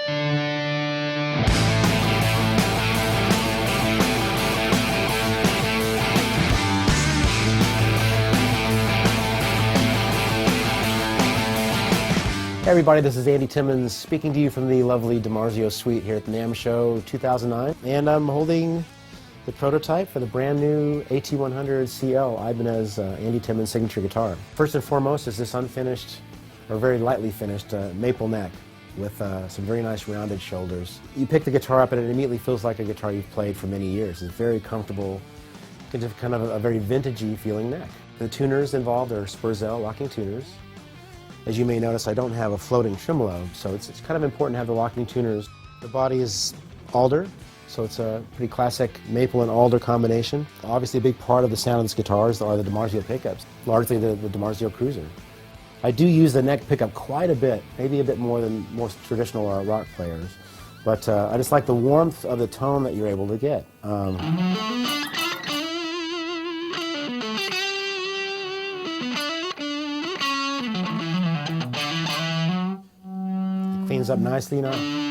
Hey everybody, this is Andy Timmons speaking to you from the lovely DiMarzio Suite here at the NAMM Show 2009, and I'm holding the prototype for the brand new AT100 CL, Ibanez Andy Timmons signature guitar. First and foremost is this unfinished, or very lightly finished, maple neck with some very nice rounded shoulders. You pick the guitar up and it immediately feels like a guitar you've played for many years. It's very comfortable, kind of a very vintagey feeling neck. The tuners involved are Spurzell locking tuners. As you may notice, I don't have a floating tremolo, so it's kind of important to have the locking tuners. The body is alder, so it's a pretty classic maple and alder combination. Obviously a big part of the sound of this guitar are the DiMarzio pickups, largely the DiMarzio Cruiser. I do use the neck pickup quite a bit, maybe a bit more than most traditional rock players, but I just like the warmth of the tone that you're able to get. Cleans up nicely, you know.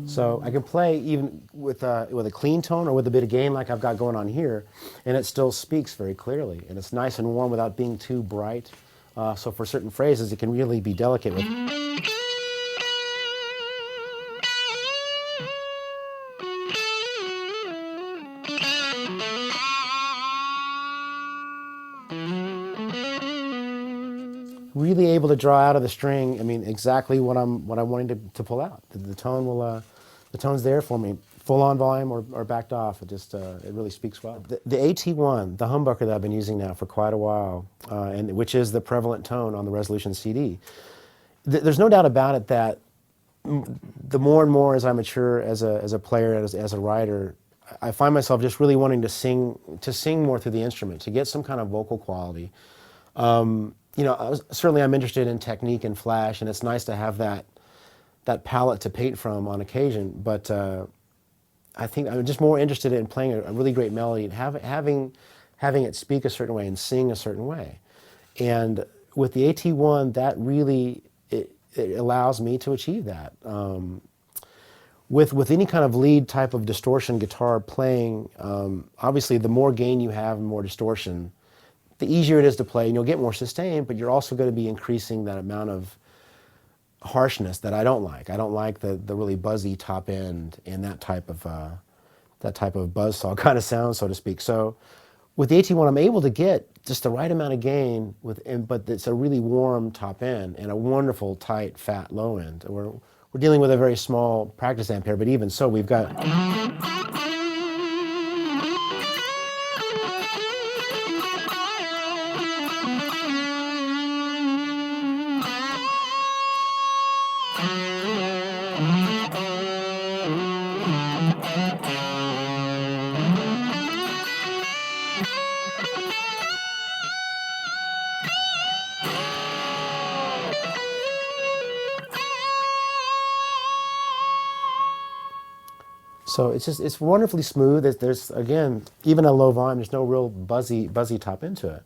So I can play even with a clean tone or with a bit of gain like I've got going on here, and it still speaks very clearly. And it's nice and warm without being too bright. So for certain phrases, it can really be delicate with. Really able to draw out of the string, I mean, exactly what I'm wanting to pull out. The tone will. The tone's there for me, full on volume or backed off. It really speaks well. The AT1, the humbucker that I've been using now for quite a while, and which is the prevalent tone on the Resolution CD. There's no doubt about it that the more and more as I mature as a player, as a writer, I find myself just really wanting to sing more through the instrument, to get some kind of vocal quality. You know, certainly I'm interested in technique and flash, and it's nice to have that palette to paint from on occasion, but I think I'm just more interested in playing a really great melody and having it speak a certain way and sing a certain way. And with the AT1, that really, it allows me to achieve that. With any kind of lead type of distortion guitar playing, obviously the more gain you have and more distortion, the easier it is to play, and you'll get more sustain, but you're also going to be increasing that amount of harshness that I don't like. I don't like the really buzzy top end and that type of buzzsaw kind of sound, so to speak. So with the AT1, I'm able to get just the right amount of gain, but it's a really warm top end and a wonderful, tight, fat low end. We're dealing with a very small practice amp here, but even so, we've got. So it's wonderfully smooth. There's again, even a low volume, there's no real buzzy top into it.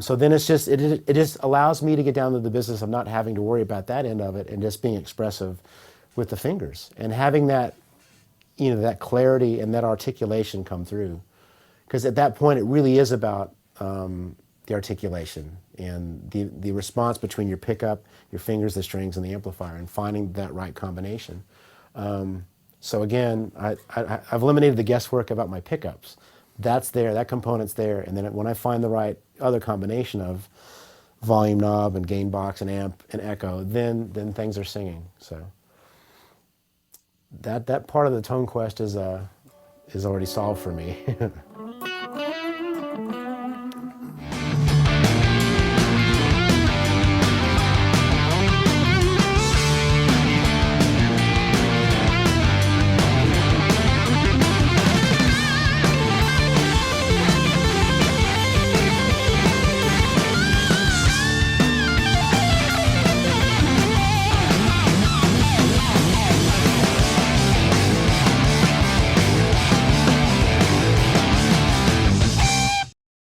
So then it just allows me to get down to the business of not having to worry about that end of it and just being expressive with the fingers and having that, you know, that clarity and that articulation come through. Because at that point, it really is about the articulation and the response between your pickup, your fingers, the strings, and the amplifier, and finding that right combination. So again, I've eliminated the guesswork about my pickups. That's there, that component's there, and then when I find the right other combination of volume knob and gain box and amp and echo, then things are singing. So that part of the tone quest is already solved for me.